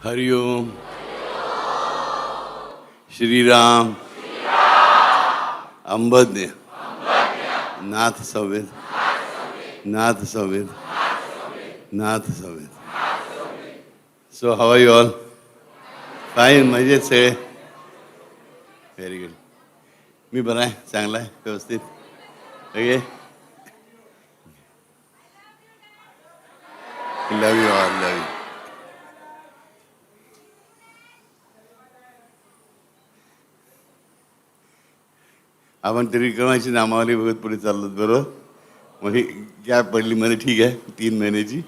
Hariom. Shriram अंबज्ञ Nath Samved Nath Samved Nath Samved. So how are you all? Fine, मजेत सगळे. Very good. मी बरा आहे, चांगला आहे, व्यवस्थित. Okay. Love you all, love you. आपण त्रिविक्रमाची नामावली बघत पुढे चाललो बरोबर. मग ही गॅप पडली मध्ये, ठीक आहे, 3 महिन्याची.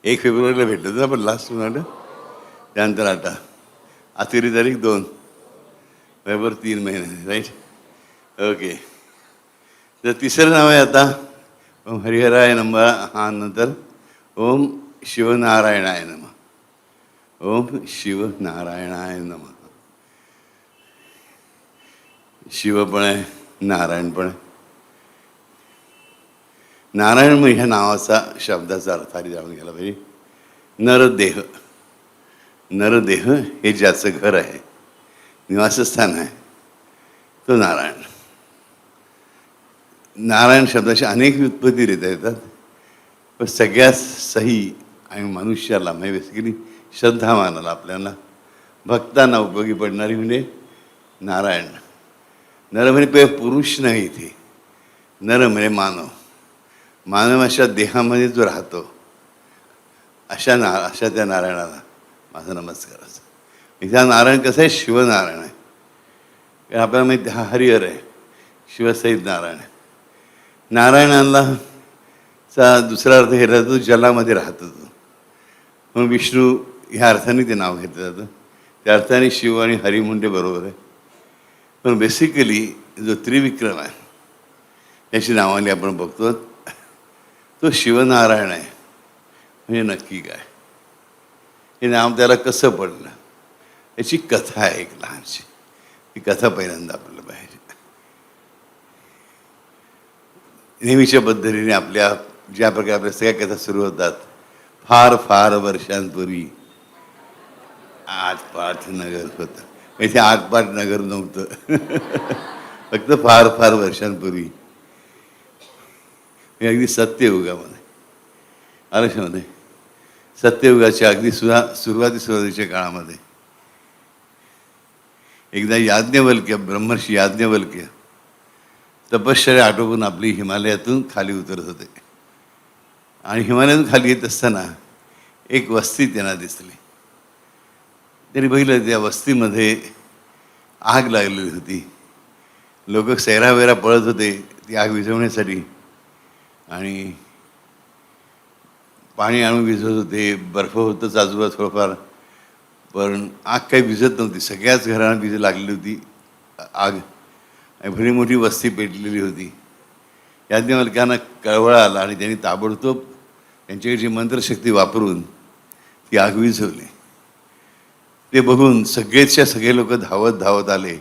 1 फेब्रुवारीला भेटलो होतो आपण लास्ट नाटक, त्यानंतर आता आखरी तारीख 2 बरोबर, 3 महिने, राईट. ओके. तर तिसरं नाव आहे आता ओम हरिहराय नमः. हा नंतर ओम शिवनारायणाय नमः. ओम शिवनारायणाय नमः. शिव पण आहे, नारायण पण आहे. नारायण मग ह्या नावाचा शब्दाचा अर्थ आधी जाणून घ्यायला पाहिजे. नरदेह. नरदेह हे ज्याचं घर आहे, निवासस्थान आहे, तो नारायण. नारायण शब्दाची अनेक व्युत्पत्ती देता येतात, पण सगळ्यात सही आणि मनुष्याला म्हणजे बेसिकली श्रद्धावानाला, आपल्याला भक्तांना उपयोगी पडणारी म्हणजे नारायण. नर म्हणजे पुरुष नाही, इथे नर म्हणजे मानव. मानव अशा देहामध्ये जो राहतो अशा त्या नारायणाला माझा नमस्कार असतो. इथे नारायण कसं आहे? शिवनारायण आहे. कारण आपल्याला माहिती हा हरिहर आहे, शिवसहित नारायण आहे. नारायणाला चा दुसरा अर्थ हे राहतो, जलामध्ये राहतो तो, म्हणून विष्णू ह्या अर्थाने ते नाव घेतलं जातं. त्या अर्थाने शिव आणि हरी म्हणते बरोबर आहे. पण बेसिकली जो त्रिविक्रम आहे याची नावाने आपण बघतो तो शिवनारायण आहे. म्हणजे नक्की काय हे नाव त्याला कसं पडलं याची कथा आहे एक लहानशी. ही कथा पहिल्यांदा आपल्याला पाहिजे. नेहमीच्या पद्धतीने आपल्या ज्या प्रकारे आपल्या सगळ्या कथा सुरू होतात, फार फार वर्षांपूर्वी आटपाट नगर होतं. इथे आटपाट नगर नव्हतं, फक्त फार फार वर्षांपूर्वी, अगदी सत्ययुगामध्ये, आयुष्यामध्ये सत्ययुगाच्या अगदी सुरुवातीच्या काळामध्ये एकदा याज्ञवल्क्य, ब्रह्मर्षी याज्ञवल्क्य तपश्चर्या आटोपून आपली हिमालयातून खाली उतरत होते. आणि हिमालयातून खाली येत असताना एक वस्ती त्यांना दिसली. त्यांनी बघितलं त्या वस्तीमध्ये आग लागलेली होती. लोक सैरावैरा पळत होते ती आग विझवण्यासाठी, आणि पाणी आणून विझवत होते. बर्फ होतंच आजूबाजूला थोडंफार, पण आग काही विझत नव्हती. सगळ्याच घरांना विज लागलेली होती आग. भरी मोठी वस्ती पेटलेली होती. याज्ञवल्क्यांना कळवळा आला आणि त्यांनी ताबडतोब त्यांच्याकडची मंत्रशक्ती वापरून ती आग विझवली. ते बघून सगळे लोक धावत धावत आले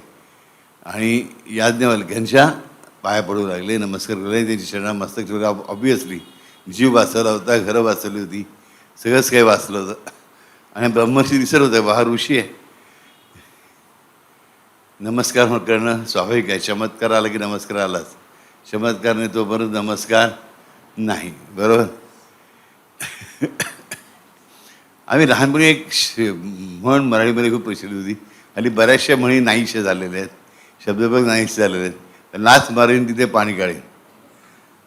आणि याज्ञवल्क्यांच्या पाया पडू लागले, नमस्कार केले. त्यांची शरणा मस्तक ठेवलं. ऑब्वियसली जीव वाचवला होता, घरं वाचवली होती, सगळंच काही वाचलं होतं. आणि ब्रह्मर्षी दिसत होतं, हा ऋषी आहे. नमस्कार करणं स्वाभाविक आहे. चमत्कार आला की नमस्कार आलाच. चमत्कार नाही तोपर्यंत नमस्कार नाही, बरोबर. आम्ही लहानपणी एक म्हण मराठीमध्ये खूप प्रचलित होती. हल्ली बऱ्याचशा म्हणी नाहीशा झालेल्या आहेत, शब्दप्रयोग नाहीसे झालेले आहेत. लाच मारेन तिथे पाणी काढेन,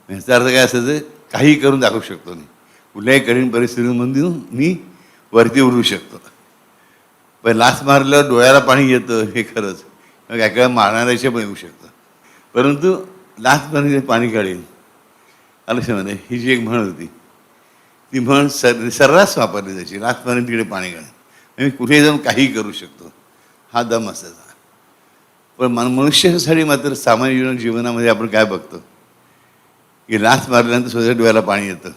ह्याचा अर्थ काय असायचं? काही करून दाखवू शकतो मी, कुठल्याही कठीण परिस्थितीमधून मी वरती उडू शकतो. पण लाच मारल्यावर डोळ्याला पाणी येतं हे खरंच, मग एका मारणाऱ्याचे पण येऊ शकतं. परंतु लाच मारेन पाणी काढेन आयुष्यामध्ये ही जी एक म्हण होती, ती म्हण सर्रास वापरली जायची. लाच मारेन तिकडे पाणी काढेन, मी कुठेही जाऊन काही करू शकतो, हा दम असायचा. पण मनुष्यासाठी मात्र सामान्य जीवनामध्ये आपण काय बघतो की लाच मारल्यानंतर स्वतःच्या डोळ्याला पाणी येतं.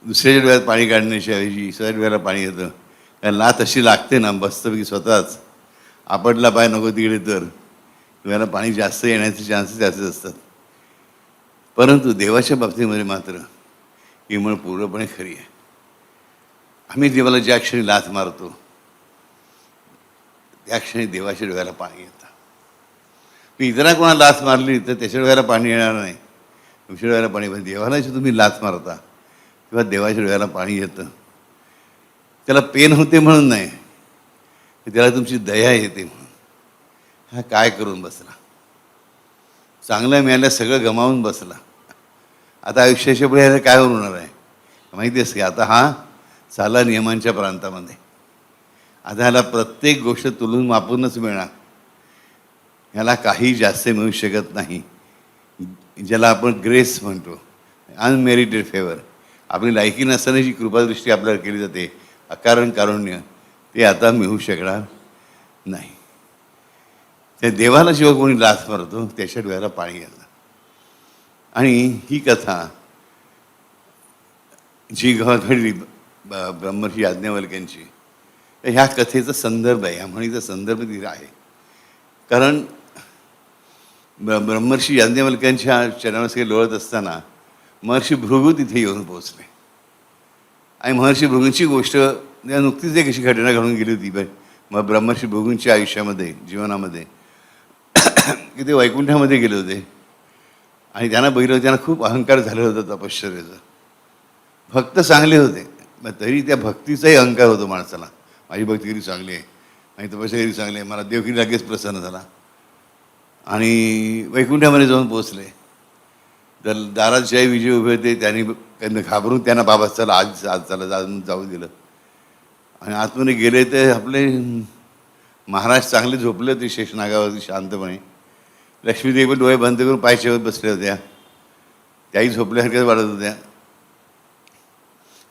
दुसऱ्याच्या डोळ्यात पाणी काढण्याच्या ऐवजी स्वतःच्या डोळ्याला पाणी येतं. कारण लाच अशी लागते ना बसतं की स्वतःच आपटला पाय नको तिकडे, तर डोळ्याला पाणी जास्त येण्याचे चान्सेस जास्त असतात. परंतु देवाच्या बाबतीमध्ये मात्र ही म्हण पूर्णपणे खरी आहे. आम्ही देवाला ज्या क्षणी लाथ मारतो त्या क्षणी देवाच्या डोळ्याला पाणी येतं. मी इतरा कोणाला लाथ मारली तर त्याच्या डोळ्याला पाणी येणार नाही, तुमच्या डोळ्याला पाणी. पण देवाला जे तुम्ही लाथ मारता तेव्हा देवाच्या डोळ्याला पाणी येतं. त्याला पेन होते म्हणून नाही, त्याला तुमची दया येते म्हणून. हा काय करून बसला, चांगलं मिळालं सगळं गमावून बसला, आता आयुष्याच्या पुढे ह्याला काय होणार आहे माहिती आहेस की. आता हा चाला नियमांच्या प्रांतामध्ये, आता ह्याला प्रत्येक गोष्ट तुलून मापूनच मिळणार, ह्याला काही जास्त मिळू शकत नाही. ज्याला आपण ग्रेस म्हणतो, अनमेरिटेड फेवर, आपली लायकी नसताना जी कृपादृष्टी आपल्याला केली जाते, अकारण कारुण्य, ते आता मिळू शकणार नाही. त्या देवाला जेव्हा कोणी लाथ मारतो त्याच्या डोळ्याला पाणी येतं. आणि ही कथा जी घडली ब्रह्मर्षी याज्ञवल्क्यांची, तर ह्या कथेचा संदर्भ आहे, ह्या म्हणीचा संदर्भ तिथे आहे. कारण ब्रह्मर्षी याज्ञवल्क्यांच्या चरणावर लोळत असताना महर्षी भृगू तिथे येऊन पोहोचले. आणि महर्षी भृगूंची गोष्ट नुकतीच एक अशी घटना घडून गेली होती मग ब्रह्मर्षी भृगूंच्या आयुष्यामध्ये, जीवनामध्ये, की ते वैकुंठामध्ये गेले होते. आणि त्यांना बघितलं, त्यांना खूप अहंकार झालं होतं तपश्चर्याचं. भक्त चांगले होते, मग तरी त्या भक्तीचाही अहंकार होतो माणसाला. माझी भक्ती किती चांगली आहे, माझी तपश्चर्या किती चांगली आहे, मला देव किती लगेच प्रसन्न झाला. आणि वैकुंठामध्ये जाऊन पोचले तर दारात जय विजय उभे होते. त्यांनी घाबरून त्यांना बाबा चला आज आज चला जाऊ दिलं. आणि आतमध्ये गेले तर आपले महाराज चांगले झोपले होते शेषनागावरती शांतपणे. लक्ष्मीदेवी पण डोळे बंद करून पाय शेवत बसल्या होत्या, त्याही झोपल्यासारख्याच वाटत होत्या.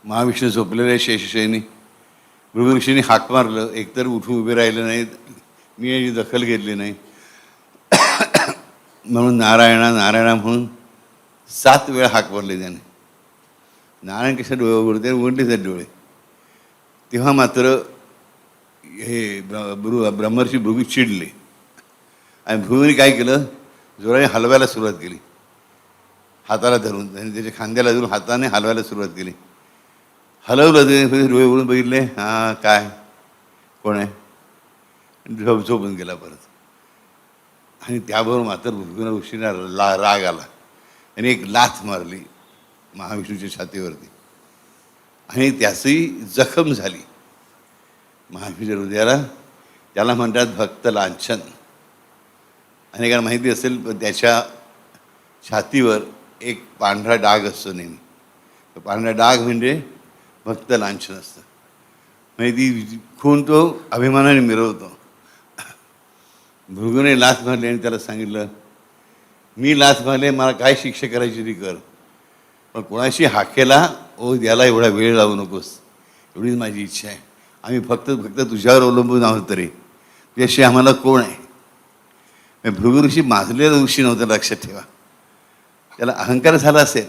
महाविष्णू झोपलेले शेषशयनी. भृगू ऋषींनी हाक मारलं, एकतर उठून उभे राहिले नाहीत, मी याची दखल घेतली नाही. म्हणून नारायणा नारायणा म्हणून 7 वेळा हाक मारले त्याने. नारायण कशा डोळे उघडते, उघडलेच आहेत डोळे. तेव्हा मात्र हे ब्रह्मर्षी भृगू चिडले. आणि भृगूने काय केलं, जोराने हलवायला सुरुवात केली, हाताला धरून. त्यांनी त्याच्या खांद्याला धरून हाताने हलवायला सुरुवात केली. हलवलं, ते डोळे उघडून बघितले, हां काय कोण आहे, झोपून गेला परत. आणि त्याबरोबर मात्र भृगू ऋषींना राग आला. त्याने एक लाथ मारली महाविष्णूच्या छातीवरती आणि त्याचीही जखम झाली महाविष्णूच्या हृदयाला. त्याला म्हणतात भक्त लांछन. अनेकांना माहिती असेल, पण त्याच्या छातीवर एक पांढरा डाग असतो नेहमी. तो पांढरा डाग म्हणजे भक्त लांछन असतं. म्हणजे ती खून तो अभिमानाने मिरवतो. भृगूने लाथ मारली आणि त्याला सांगितलं, मी लाथ मारले, मला काय शिक्षा करायची ती कर, पण कोणाशी हाकेला ओ द्यायला एवढा वेळ लावू नकोस, एवढीच माझी इच्छा आहे. आम्ही फक्त तुझ्यावर अवलंबून आहोत, तरी तुझ्याशी आम्हाला कोण आहे. भृगू ऋषी माजलेला ऋषी नव्हता, लक्षात ठेवा. त्याला अहंकार झाला असेल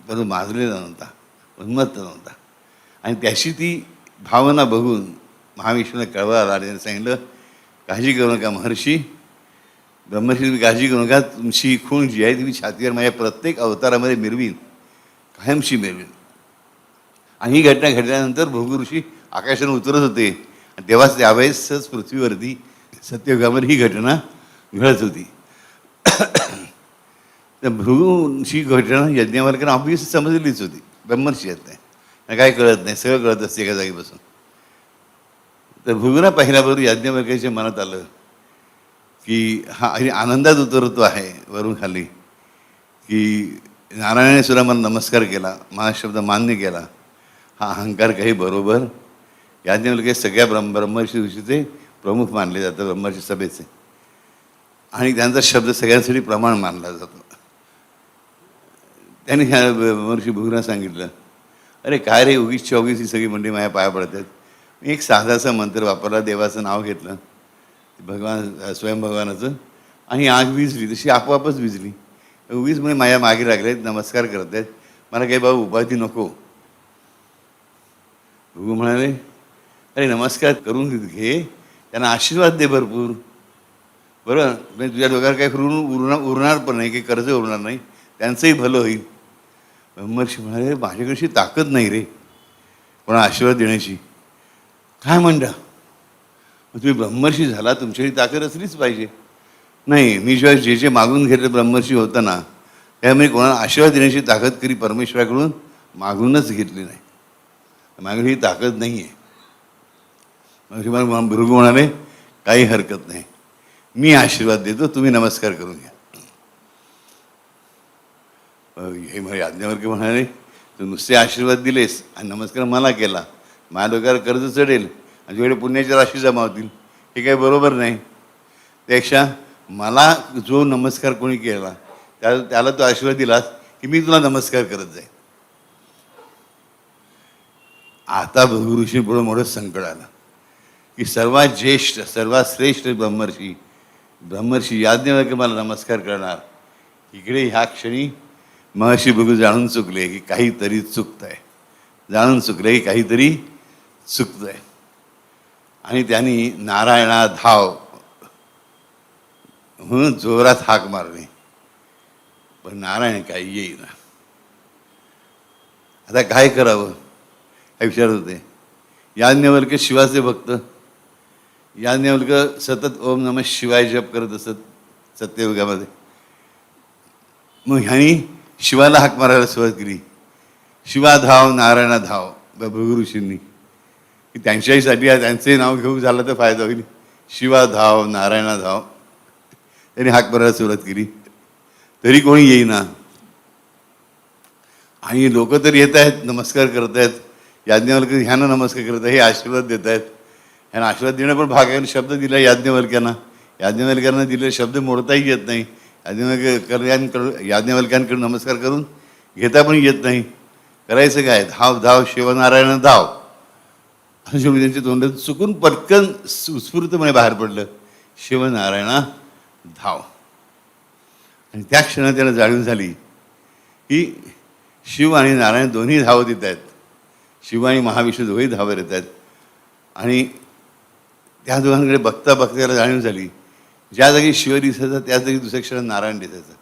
पण तो माजलेला नव्हता, उन्मत्त नव्हता. आणि त्याची ती भावना बघून महाविष्णूने कळवळा आला. त्याने सांगितलं, काळजी करू नका महर्षी, ब्रह्मर्षी तुम्ही काळजी करू नका, तुमची खूण जी आहे ती मी छातीवर माझ्या प्रत्येक अवतारामध्ये मिरवीन, कायमशी मिरवीन. आणि ही घटना घडल्यानंतर भृगू ऋषी आकाशाने उतरत होते आणि तेव्हाच त्यावेळेसच पृथ्वीवरती सत्ययुगामध्ये ही घटना घडत होती. तर भृगूंची घटना यज्ञवल्क्यांना ऑब्वियसली समजलीच होती. ब्रह्मर्षी येत नाही, काय कळत नाही, सगळं कळत असते एका जागी बसून. तर भृगूंना पाहिल्याबरोबर याज्ञवल्क्याच्या मनात आलं की हा आनंदात उतरतो आहे वरून खाली, की नारायणाने सुद्धा मला नमस्कार केला, माझा शब्द मान्य केला, हा अहंकार काही बरोबर. याज्ञवल्क्य सगळ्या ब्रह्मर्षी ऋषीचे प्रमुख मानले जातात, ब्रह्मर्षी सभेचे, आणि त्यांचा शब्द सगळ्यांसाठी प्रमाण मानला जातो. त्यांनी ह्या ब्रह्मर्षी भृगूंना सांगितलं, अरे काय रे, उगीचच्या उगीच ही सगळी मंडळी माझ्या पाया पडत आहेत. मी एक साधासा मंत्र वापरला, देवाचं नाव घेतलं, भगवान स्वयंभगवानाचं, आणि आग विझली, तशी आपोआपच विझली. उगीच म्हणे माझ्या मागे लागलेत, नमस्कार करत आहेत, मला काही बाबा उपाधी नको. भृगू म्हणाले, अरे नमस्कार करून घे, त्यांना आशीर्वाद दे भरपूर, बरं, म्हणजे तुझ्या डोक्यावर काही उरणार पण नाही, काही कर्ज उरणार नाही, त्यांचंही भलं होईल. ब्रह्मर्षी म्हणाले, माझ्याकडची ताकद नाही रे, कोणा आशीर्वाद देण्याची. काय म्हणता, मग तुम्ही ब्रह्मर्षी झाला, तुमच्याही ताकद असलीच पाहिजे. नाही, मी जेव्हा जे जे मागून घेतलं ब्रह्मर्षी होतं ना, त्यामुळे कोणाला आशीर्वाद देण्याची ताकद कधी परमेश्वराकडून मागूनच घेतली नाही. माझ्याकडे ही ताकद नाही आहे. मग भृगू म्हणाले, काही हरकत नाही, मी आशीर्वाद देतो, तुम्ही नमस्कार करून घ्या. हे मग याज्ञवल्क्य म्हणाले, तू नुसते आशीर्वाद दिलेस आणि नमस्कार मला केला, माझ्या डोक्यावर कर्ज चढेल आणि तुझ्याकडे पुण्याच्या राशी जमा होतील, हे काही बरोबर नाही. त्यापेक्षा मला जो नमस्कार कोणी केला त्याला तो आशीर्वाद दिलास की मी तुला नमस्कार करत जाईन. आता भृगु ऋषीपुढे मोठं संकट आलं की सर्वात ज्येष्ठ सर्वात श्रेष्ठ ब्रह्मर्षी याज्ञवल्क्य मला नमस्कार करणार. इकडे ह्या क्षणी महर्षी भृगु जाणून चुकले की काहीतरी चुकत आहे, जाणून चुकले की काहीतरी चुकत आहे. आणि त्यांनी नारायणा धाव म्हणून जोरात हाक मारली, पण नारायण काही येईना. आता काय करावं हे विचारत होते. याज्ञवल्क्य शिवाचे भक्त, याज्ञवल्क्य सतत ओम नमः शिवाय जप करत असत सत्ययुगामध्ये. मग ह्यांनी शिवाला हाक मारायला सुरुवात केली, शिवा धाव नारायणा धाव. भृगु ऋषींनी की त्यांच्याहीसाठी त्यांचे नाव घेऊन झालं तर फायदा होईल. शिवा धाव नारायणा धाव त्यांनी हाक मारायला सुरुवात केली, तरी कोणी येईना. आणि लोक तर येत आहेत, नमस्कार करत आहेत. याज्ञवल्क्य ह्यांना नमस्कार करत आहे, हे आशीर्वाद देत आहेत. ह्यांना आशीर्वाद देणं पण भाग आहे. शब्द दिला याज्ञवल्क्यांना दिलेले शब्द मोडताही येत नाही. याज्ञवल्क्यांकडून नमस्कार करून घेता पण येत नाही. करायचं काय, धाव धाव शिवनारायण धाव असं शेवटी त्यांच्या तोंडात चुकून पटकन उत्स्फूर्तपणे बाहेर पडलं, शिवनारायणा धाव. आणि त्या क्षणात त्याला जाणीव झाली की शिव आणि नारायण दोन्ही धावत येत आहेत. शिव आणि महाविष्णू दोघेही धावत येत आहेत. आणि त्या दोघांकडे बघता बघता त्याला जाणीव झाली, ज्या जागी शिव दिसायचा त्याच जागी दुसऱ्या क्षणात नारायण दिसायचा,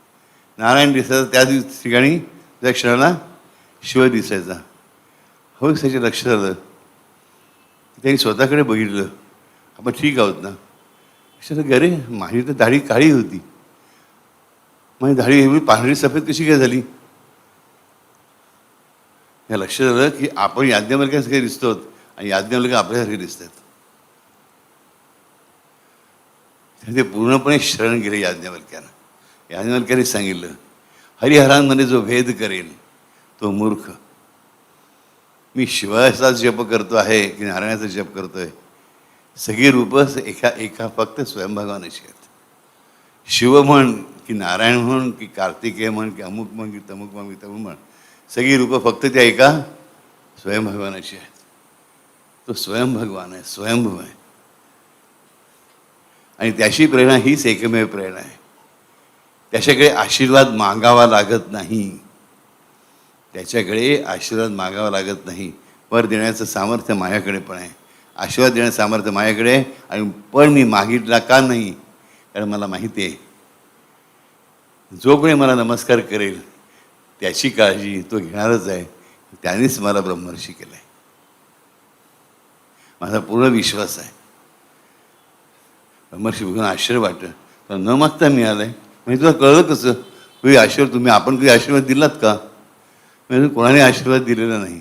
नारायण दिसायचा त्याच ठिकाणी दुसऱ्या क्षणाला शिव दिसायचा. हो, त्याच्या लक्ष झालं. त्यांनी स्वतःकडे बघितलं, आपण ठीक आहोत ना. लक्षात अरे माझी तर दाढी काळी होती, माझी दाढी एवढी पांढरी सफेद कशी काय झाली. या लक्षात आलं की आपण याज्ञवल्क्यांसारखे दिसतो आणि याज्ञवल्क्य आपल्यासारखे दिसतात. ते पूर्णपणे शरण गेले याज्ञवल्क्यांना. याज्ञवल्क्यांनी सांगितलं, हरिहरांमध्ये जो भेद करेल तो मूर्ख. मी शिवाचा जप करतो आहे की नारायणाचा जप करतोय, सगळी रूपं एका फक्त स्वयंभगवानाची आहेत. शिव म्हण की नारायण म्हण की कार्तिकेय म्हण की अमुक म्हण की तमुक म्हण की तमुक म्हण, सगळी रूपं फक्त त्या एका स्वयंभगवानाची आहेत. तो स्वयंभगवान आहे, स्वयंभू आहे. आणि त्याची प्रेरणा हीच एकमेव प्रेरणा आहे. त्याच्याकडे आशीर्वाद मागावा लागत नाही, त्याच्याकडे आशीर्वाद मागावा लागत नाही. वर देण्याचं सामर्थ्य माझ्याकडे पण आहे, आशीर्वाद देण्याचं सामर्थ्य माझ्याकडे आहे. आणि पण मी मागितला का नाही, कारण मला माहिती आहे जो कोणी मला नमस्कार करेल त्याची काळजी तो घेणारच आहे. त्यानेच मला ब्रह्मर्षी केलं आहे, माझा पूर्ण विश्वास आहे. ब्रह्मर्षी बघून आश्चर्य वाटतं, तर न मागता मिळालं आहे. म्हणजे तुला कळलं कसं, तुम्ही आशीर्वाद आपण कधी आशीर्वाद दिलात का. म्हणजे कोणाने आशीर्वाद दिलेला नाही.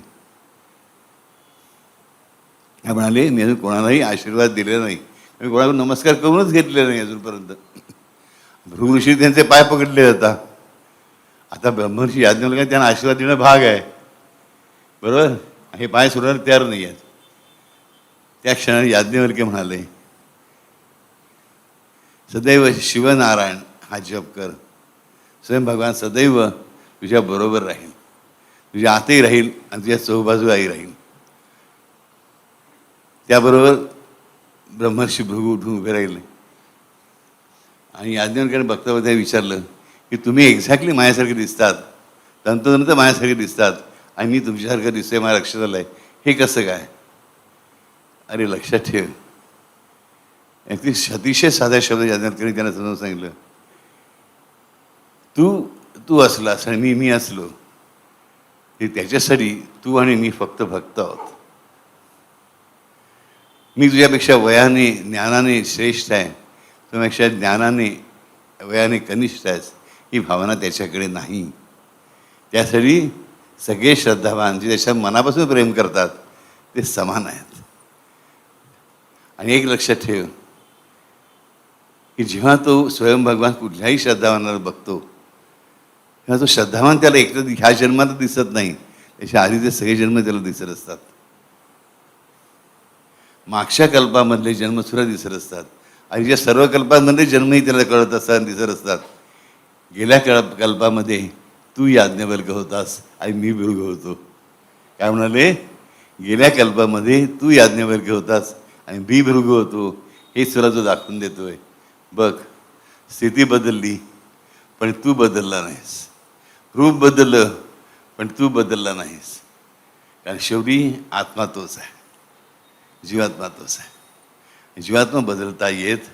काय म्हणाले, मी अजून कोणालाही आशीर्वाद दिलेला नाही, मी कोणाला नमस्कार करूनच घेतलेला नाही अजूनपर्यंत. भृगु ऋषी त्यांचे पाय पकडले जातात. आता ब्रह्मर्षी याज्ञवल्क्य त्यांना आशीर्वाद देणं भाग आहे, बरोबर. हे पाय सोडायला तयार नाही आहेत. त्या क्षणाने याज्ञवल्क्य म्हणाले, सदैव शिवनारायण हा जप कर. स्वयं भगवान सदैव तुझ्या बरोबर राहील, तुझ्या आतही राहील आणि तुझ्या चौबाजूलाही राहील. त्याबरोबर ब्रह्मर्षी भृगु उठून उभे राहिले आणि याज्ञवल्क्याने बघता बघता विचारलं की तुम्ही एक्झॅक्टली माझ्यासारखे दिसतात, तंतोतंत माझ्यासारखे दिसतात आणि मी तुमच्यासारखं दिसतोय, माझ्या लक्षात आलं आहे, हे कसं काय. अरे लक्षात ठेव, अतिशय साध्या शब्द याज्ञवल्क्याने त्यांना समजावून सांगितलं, तू असलास आणि मी असलो, हे त्याच्यासाठी तू आणि मी फक्त भक्त आहोत. मी तुझ्यापेक्षा वयाने ज्ञानाने श्रेष्ठ आहे, तुझ्यापेक्षा ज्ञानाने वयाने कनिष्ठ आहेस, ही भावना त्याच्याकडे नाही. त्यासाठी सगळे श्रद्धावान जे त्याच्या मनापासून प्रेम करतात ते समान आहेत. आणि एक लक्षात ठेव की जेव्हा तो स्वयं भगवान कुठल्याही श्रद्धावानाला बघतो तेव्हा तो श्रद्धावान त्याला एकतर ह्या जन्मात दिसत नाही, त्याच्या आधीचे सगळे जन्म त्याला दिसत असतात. मागच्या कल्पामधले जन्मसुद्धा दिसत असतात. आधीच्या सर्व कल्पांमधले जन्मही त्याला कळत असतात, दिसत असतात. गेल्या कल्पामध्ये तू याज्ञवल्क होतास आणि मी भृगू होतो. काय म्हणाले? गेल्या कल्पामध्ये तू याज्ञवल्क होतास आणि मी भृगू होतो. हे तुला तो दाखवून देतोय. बघ, स्थिती बदलली पण तू बदलला नाहीस, रूप बदललं पण तू बदलला नाहीस. कारण शेवटी आत्मा तोच आहे, जीवात्मा तोच आहे. जीवात्मा बदलता येत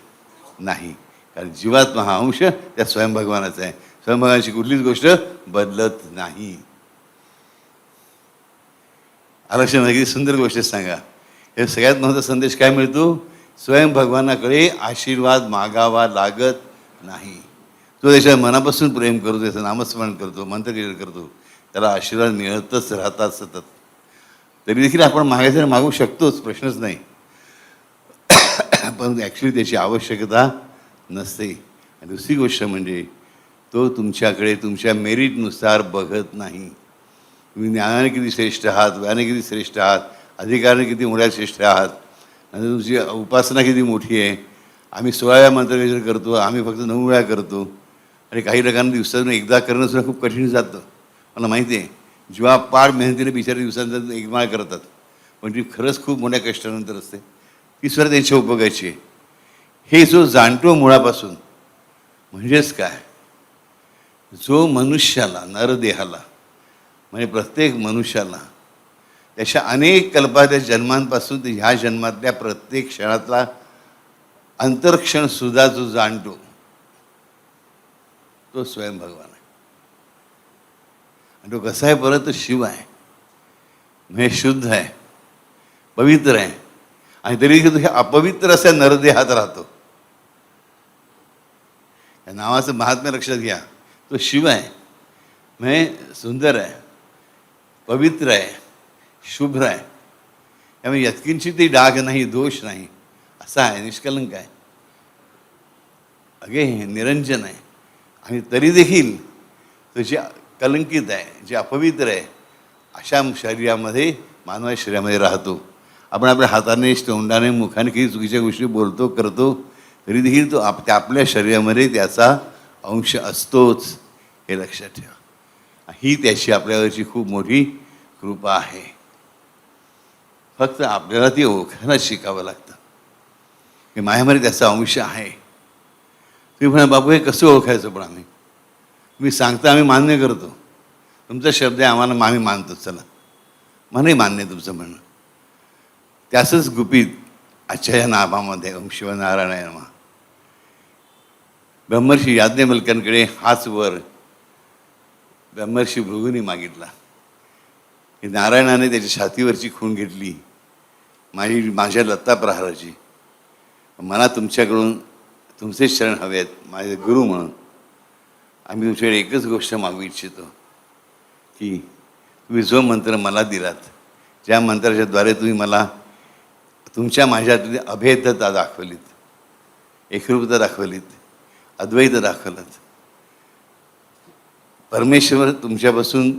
नाही, कारण जीवात्मा हा अंश त्या स्वयं भगवानाचा आहे. स्वयं भगवानाची कुठलीच गोष्ट बदलत नाही. आरक्षण किती सुंदर गोष्ट सांगा. हे सगळ्यात महत्त्वाचा संदेश काय मिळतो? स्वयं भगवानाकडे आशीर्वाद मागावा लागत नाही. तो त्याच्या मनापासून प्रेम करतो, त्याचं नामस्मरण करतो, मंत्रकीर्तन करतो, त्याला आशीर्वाद मिळतच राहतात सतत. तरी देखील आपण मागायचं मागू शकतोच, प्रश्नच नाही. पण ॲक्च्युली त्याची आवश्यकता नसते. आणि दुसरी गोष्ट म्हणजे तो तुमच्याकडे तुमच्या मेरिटनुसार बघत नाही. तुम्ही ज्ञानाने किती श्रेष्ठ आहात, वयाने किती श्रेष्ठ आहात, अधिकाराने किती मोठ्या श्रेष्ठ आहात, आणि तुमची उपासना किती मोठी आहे. आम्ही 16 वेळा मंत्रकीर्तन करतो, आम्ही फक्त 9 वेळा करतो. आणि काही लोकांना दिवसातून एकदा करणं सुद्धा खूप कठीण जातं. मला माहिती आहे, जेव्हा पार मेहनतीने बिचारे दिवसांत एक माळ करतात, पण ती खरंच खूप मोठ्या कष्टानंतर असते. ती सुद्धा त्यांच्या उपयोगाची आहे. हे जो जाणतो मुळापासून, म्हणजेच काय, जो मनुष्याला, नरदेहाला, म्हणजे प्रत्येक मनुष्याला त्याच्या अनेक कल्पाच्या जन्मांपासून ते ह्या जन्मातल्या प्रत्येक क्षणातला अंतरक्षणसुद्धा जो जाणतो तो स्वयं भगवान आहे. आणि तो कसा आहे? परत तो शिव आहे, म्हणजे शुद्ध आहे, पवित्र आहे. आणि तरी तो हे अपवित्र अशा नरदेहात राहतो. या नावाचं महात्म्य लक्षात घ्या. तो शिव आहे, म्हणजे सुंदर आहे, पवित्र आहे, शुभ्र आहे. त्यामुळे यत्किंचितही डाग नाही, दोष नाही, असा आहे, निष्कलंक आहे, अगे निरंजन आहे. आणि तरी देखील तो जे कलंकित आहे, जे अपवित्र आहे, अशा शरीरामध्ये, मानवाच्या शरीरामध्ये राहतो. आपण आपल्या हाताने, तोंडाने, मुखाने काही चुकीच्या गोष्टी बोलतो, करतो, तरी देखील तो आपल्या शरीरामध्ये त्याचा अंश असतोच. हे लक्षात ठेवा. ही त्याची आपल्यावरची खूप मोठी कृपा आहे. फक्त आपल्याला ती ओळखायला शिकावं लागतं की माझ्यामध्ये त्याचा अंश आहे. तुम्ही म्हणा, बाबू हे कसं ओळखायचं? पण मी सांगता, आम्ही मान्य करतो, तुमचा शब्द आहे, आम्हाला आम्ही मानतो, चला मलाही मान्य आहे तुमचं म्हणणं. त्याचंच गुपित आजच्या या नाभामध्ये ओम शिव नारायणाय नमः. ब्रह्मर्षी याज्ञवल्क्यांकडे हाच वर ब्रह्मर्षी भृगूंनी मागितला की नारायणाने त्याच्या छातीवरची खूण घेतली, माझ्या लत्ता प्रहाराची. मला तुमच्याकडून तुमचे शरण हवे आहेत, माझे गुरु म्हणून. आम्ही तुमच्याकडे एकच गोष्ट मागू इच्छितो की तुम्ही जो मंत्र मला दिलात, ज्या मंत्राच्या द्वारे तुम्ही मला तुमच्या माझ्यातली अभेदता दाखवलीत, एकरूपता दाखवलीत, अद्वैत दाखवलं, परमेश्वर तुमच्यापासून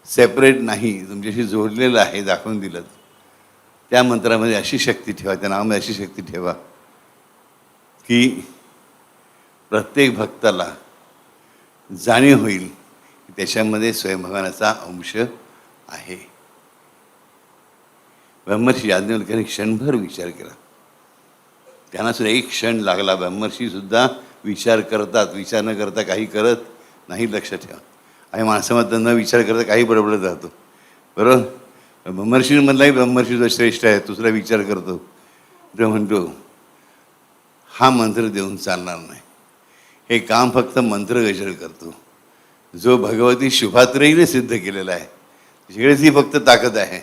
सेपरेट नाही, तुमच्याशी जोडलेलं आहे, दाखवून दिलं. त्या मंत्रामध्ये अशी शक्ती ठेवा, त्या नावामध्ये अशी शक्ती ठेवा की प्रत्येक भक्ताला जाणीव होईल की त्याच्यामध्ये स्वयं भगवानाचा अंश आहे. ब्रह्मर्षी याज्ञवल्क्यांनी क्षणभर विचार केला. त्यांना सुद्धा एक क्षण लागला. ब्रह्मर्षीसुद्धा विचार करतात, विचार न करता काही करत नाही, लक्षात ठेवा. आणि माणसामध्ये न विचार करता काही बडबडत राहतो, बरोबर. ब्रह्मर्षींमधलाही ब्रह्मर्षी जो श्रेष्ठ आहे, दुसरा विचार करतो, तो म्हणतो हा मंत्र देऊन चालणार नाही, हे काम फक्त मंत्रगजर करतो. जो भगवती शुभात्रयीने सिद्ध केलेला आहे, तिकडेच ही फक्त ताकद आहे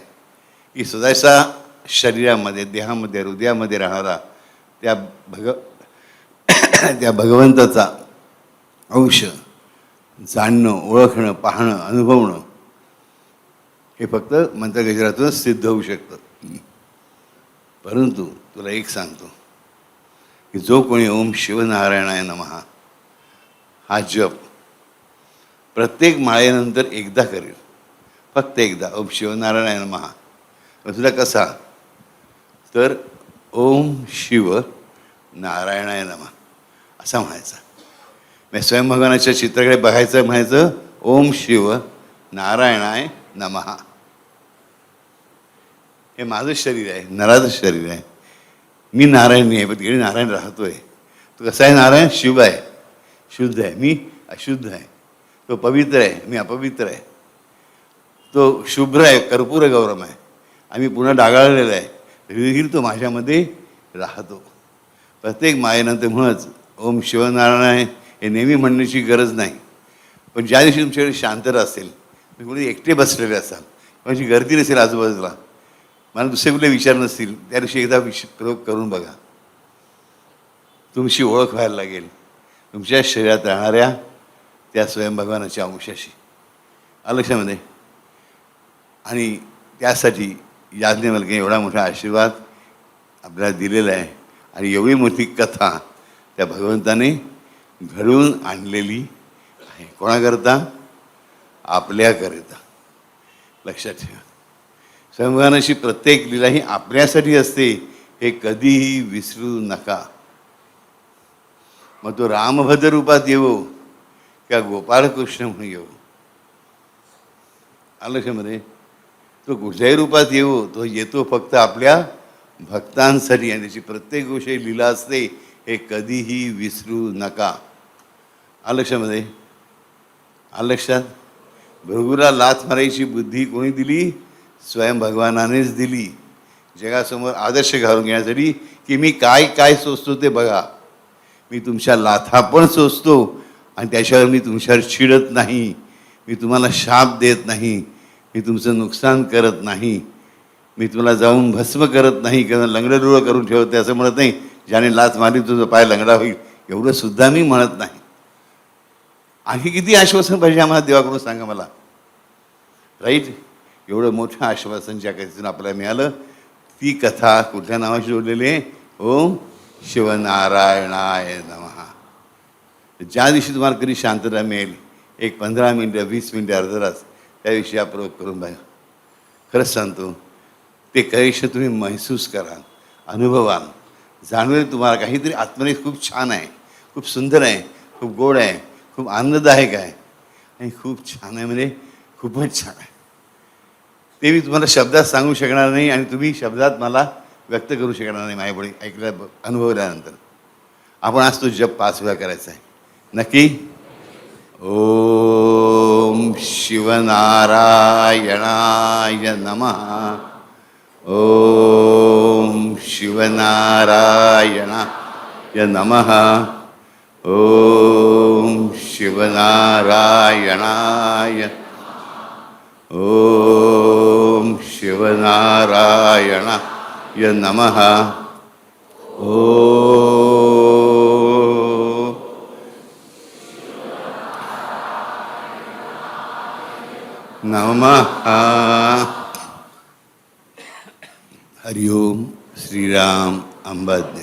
की स्वतःचा शरीरामध्ये, देहामध्ये, हृदयामध्ये राहणारा त्या त्या भगवंताचा अंश जाणणं, ओळखणं, पाहणं, अनुभवणं हे फक्त मंत्रगजरातूनच सिद्ध होऊ शकतं. परंतु तुला एक सांगतो की जो कोणी ओम शिवनारायणाय नमः हा जप प्रत्येक माळेनंतर एकदा करेल, फक्त एकदा ओम शिवनारायणाय नमः. तुला कसा? तर ओम शिव नारायणाय नमः असा म्हणायचा. मी स्वयंभगवानाच्या चित्राकडे बघायचं, म्हणायचं ओम शिव नारायणाय नमः. हे माझं शरीर आहे, नराचं शरीर आहे. मी नारायण नाही आहे, पण तिकडे नारायण राहतोय. तो कसा आहे? नारायण शिव आहे, शुद्ध आहे, मी अशुद्ध आहे. तो पवित्र आहे, मी अपवित्र आहे. तो शुभ्र आहे, कर्पूर गौरम आहे, आम्ही पुन्हा डागाळलेला आहे. तरीही तो माझ्यामध्ये राहतो. प्रत्येक मायेनंतर म्हणूनच ओम शिवनारायण हे नेहमी म्हणण्याची गरज नाही. पण ज्या दिवशी तुमच्याकडे शांतता असेल, तुम्ही कोणी एकटे बसलेले असाल, माझी गर्दी नसेल आजूबाजूला, मला दुसरे कुठले विचार नसतील, त्या दिवशी एकदा प्रयोग करून बघा. तुमची ओळख व्हायला लागेल तुमच्या शरीरात राहणाऱ्या त्या स्वयंभगवानाच्या अंशाशी. आलं लक्षामध्ये? आणि त्यासाठी याज्ञवल्क्याने एवढा मोठा आशीर्वाद आपल्याला दिलेला आहे आणि एवढी मोठी कथा त्या भगवंताने घडवून आणलेली आहे. कोणाकरता? आपल्याकरिता. लक्षात ठेवा, स्वयंभगवानाची प्रत्येक लीला ही आपल्यासाठी असते, हे कधीही विसरू नका. मग तो रामभद्र रूपात येवो किंवा गोपाळकृष्ण म्हणून येवो, आलं लक्षामध्ये? तो कुठल्याही रूपात येवो, तो येतो फक्त आपल्या भक्तांसाठी आणि त्याची प्रत्येक गोष्ट लीला असते, हे कधीही विसरू नका. आलं लक्षामध्ये? आलं लक्षात? भृगूला लाथ मारायची बुद्धी कोणी दिली? स्वयं भगवानानेच दिली. जगासमोर आदर्श घालून घेण्यासाठी की मी काय काय सोचतो ते बघा. मी तुमच्या लाथा पण सोचतो आणि त्याच्यावर मी तुमच्यावर चिडत नाही, मी तुम्हाला शाप देत नाही, मी तुमचं नुकसान करत नाही, मी तुम्हाला जाऊन भस्म करत नाही किंवा लंगडडुळं करून ठेवते असं म्हणत नाही. ज्याने लाच मारली तुझं पाय लंगडा होईल एवढं सुद्धा मी म्हणत नाही. आणखी किती आश्वासन पाहिजे आम्हाला देवाकडून? सांगा मला. राईट? एवढं मोठं आश्वासन ज्या कथेतून आपल्याला मिळालं, ती कथा कुठल्या नावाशी जोडलेली आहे? ओम शिवनारायणाय नमः. ज्या दिवशी तुम्हाला कधी शांतता मिळेल, एक 15 मिनटं, 20 मिनटं, अर्धा तास, त्या दिवशी हा प्रयोग करून बघा. खरंच सांगतो, ते कधीशी तुम्ही महसूस कराल, अनुभवाल, जाणवेल तुम्हाला काहीतरी आत्मने खूप छान आहे, खूप सुंदर आहे, खूप गोड आहे, खूप आनंददायक आहे आणि खूप छान आहे, म्हणजे खूपच छान आहे. ते मी तुम्हाला शब्दात सांगू शकणार नाही आणि तुम्ही शब्दात मला व्यक्त करू शकणार नाही माझ्यापुढे ऐकल्या अनुभवल्यानंतर. आपण आज तो जप 5 वेळा करायचा आहे नक्की. ओम शिवनारायणाय नमः. ओम शिवनारायणाय नमः. ओम शिवनारायणाय. ओम शिवनारायणाय नमः. ओम नमः. हरि ओम. श्रीराम अंबाज्ञ.